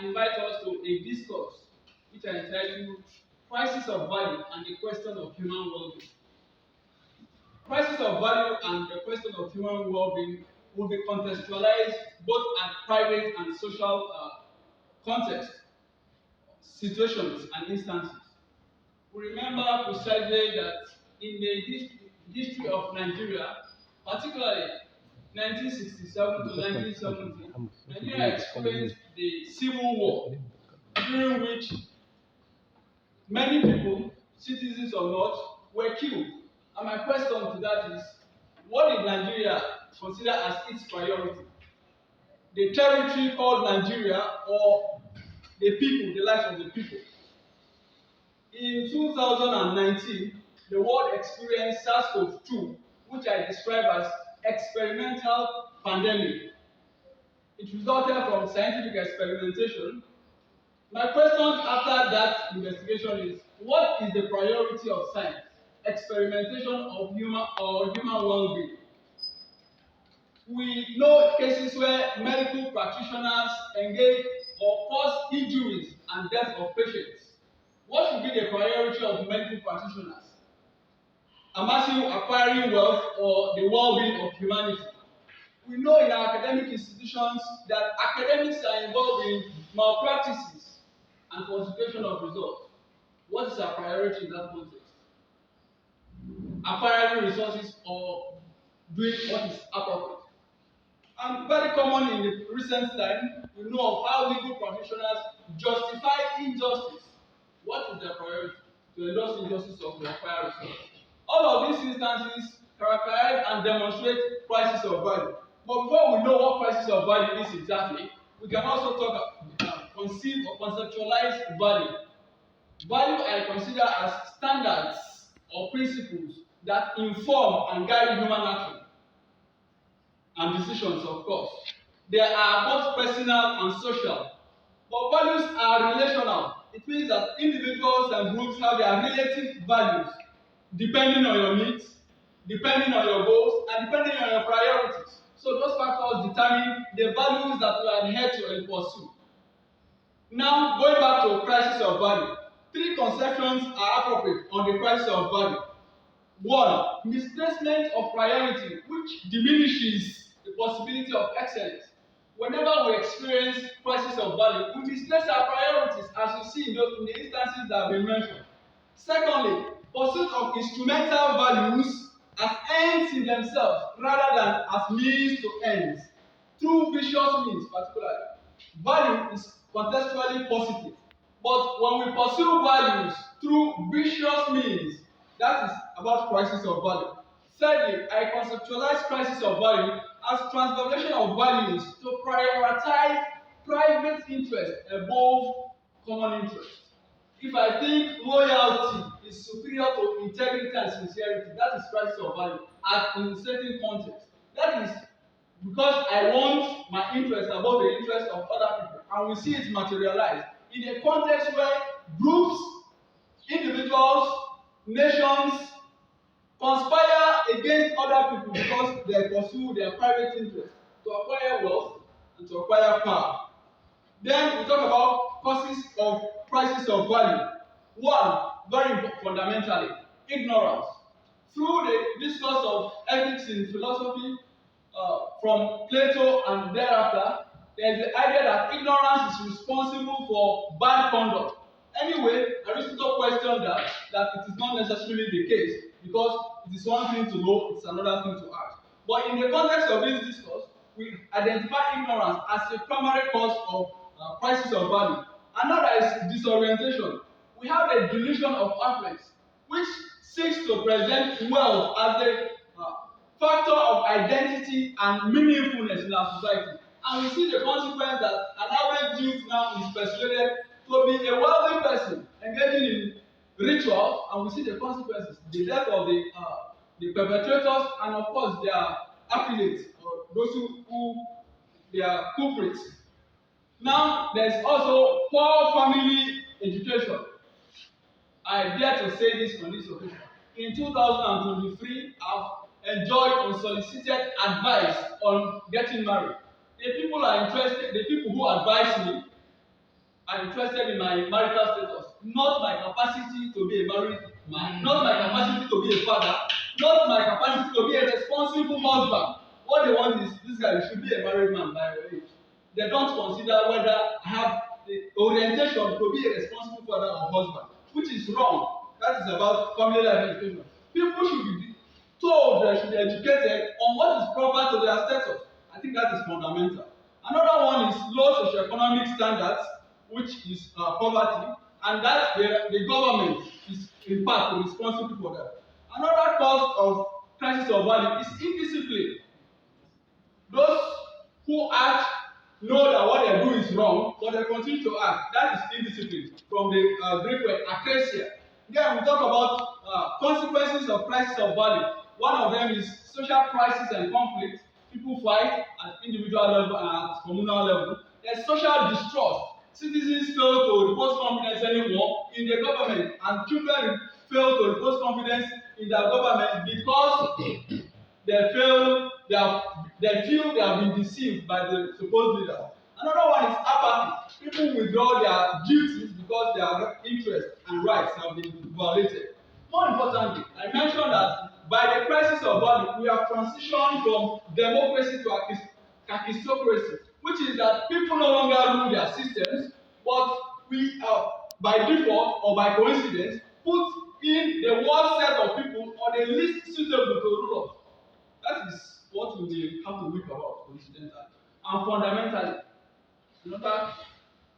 invite us to a discourse which I entitled Crisis of Value and the Question of Human Well-being. Crisis of value and the question of human well-being will be contextualized both at private and social context, situations, and instances. We remember precisely that in the history of Nigeria, particularly 1967 to 1970, Nigeria experienced the Civil War, during which many people, citizens or not, were killed. And my question to that is, what did Nigeria consider as its priority? The territory called Nigeria or the people, the lives of the people? In 2019, the world experienced SARS-CoV-2, which I describe as experimental pandemic. It resulted from scientific experimentation. My question after that investigation is, what is the priority of science? Experimentation of human well-being. We know cases where medical practitioners engage or cause injuries and death of patients. What should be the priority of medical practitioners? Amassing, acquiring wealth, or the well-being of humanity? We know in our academic institutions that academics are involved in malpractices and falsification of results. What is our priority in that context? Acquiring resources or doing what is appropriate? And very common in the recent time, we know of how legal practitioners justify injustice. What is their priority? To endorse injustice or to acquire resources. All of these instances characterize and demonstrate crisis of value. But before we know what crisis of value is exactly, we can also conceive or conceptualize value. Value I consider as standards or principles that inform and guide human action and decisions, of course. They are both personal and social. But values are relational. It means that individuals and groups have their relative values depending on your needs, depending on your goals, and depending on your priorities. So those factors determine the values that we adhere to and pursue. Now, going back to crisis of value, three conceptions are appropriate on the crisis of value. One, misplacement of priority, which diminishes the possibility of excellence. Whenever we experience crisis of value, we misplace our priorities, as you see in the instances that have been mentioned. Secondly, pursuit of instrumental values as ends in themselves rather than as means to ends, through vicious means particularly. Value is contextually positive, but when we pursue values through vicious means, that is about crisis of value. Thirdly, I conceptualize crisis of value as transformation of values to prioritize private interest above common interest. If I think loyalty is superior to integrity and sincerity, that is crisis of value in a certain context. That is because I want my interest above the interest of other people, and we see it materialize in a context where groups, individuals, nations conspire against other people because they pursue their private interest to acquire wealth and to acquire power. Then we talk about causes of crisis of value. One, very fundamentally, ignorance. Through the discourse of ethics in philosophy, from Plato and thereafter, there is the idea that ignorance is responsible for bad conduct. Anyway, Aristotle questioned that it is not necessarily the case, because it is one thing to know, it's another thing to act. But in the context of this discourse, we identify ignorance as a primary cause of crisis of value. Another is disorientation. We have a delusion of affluence, which seeks to present wealth as a factor of identity and meaningfulness in our society. And we see the consequence that an average youth now is persuaded to be a wealthy person engaging in rituals, and we see the consequences, the death of the perpetrators, and of course their affiliates, or those who they are culprits. Now, there is also poor family education. I dare to say this on this occasion. In 2023, I've enjoyed unsolicited advice on getting married. The people who advise me are interested in my marital status, not my capacity to be a married man, not my capacity to be a father, not my capacity to be a responsible husband. What they want is this guy should be a married man by your age. They don't consider whether I have the orientation to be a responsible father or husband, which is wrong. That is about family life education. People should be told they should be educated on what is proper to their status. I think that is fundamental. Another one is low socioeconomic standards, which is poverty, and that the government is in part responsible for that. Another cause of crisis of value is indiscipline. Those who act know that what they do is wrong, but they continue to act. That is indiscipline from the Greek word akrasia. Then we talk about consequences of crisis of value. One of them is social crisis and conflict. People fight at individual level and at communal level. There's social distrust. Citizens fail to repose confidence anymore in the government, and children fail to repose confidence in their government because they feel they have been deceived by the supposed leaders. Another one is apathy. People withdraw their duties because their interests and rights have been violated. More importantly, I mentioned that by the crisis of value, we have transitioned from democracy to aristocracy, which is that people no longer rule their systems, but we by default or by coincidence, put in the worst set of people or the least suitable to rule us. That is what we have to weep about coincidentally. And fundamentally, another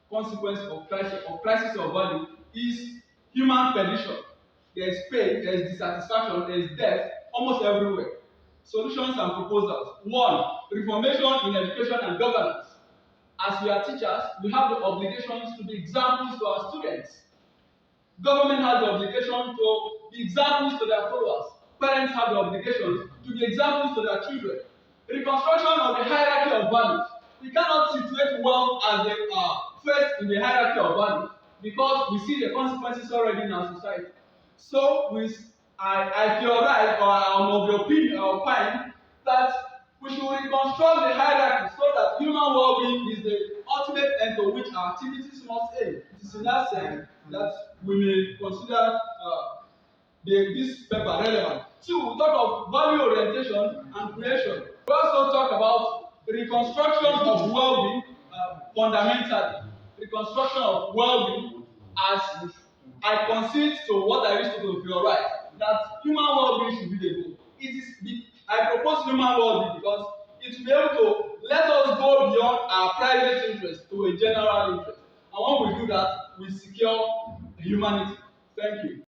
consequence of crisis of value is human perdition. There is pain, there is dissatisfaction, there is death almost everywhere. Solutions and proposals. One, reformation in education and governance. As we are teachers, we have the obligations to be examples to our students. Government has the obligation to be examples to their followers. Parents have the obligation to be examples to their children. Reconstruction of the hierarchy of values. We cannot situate wealth as the first in the hierarchy of values because we see the consequences already in our society. So I theorize or I'm of the opinion or opine that we should reconstruct the hierarchy so that human well-being is the ultimate end to which our activities must aim. It is in that sense that we may consider this paper relevant. Two, we talk of value orientation and creation. We also talk about reconstruction of well-being fundamentally. Reconstruction of well-being as I concede to what Aristotle theorized, that human well-being should be the goal. I propose human well-being because it will be able to let us go beyond our private interest to a general interest. And when we do that, we secure humanity. Thank you.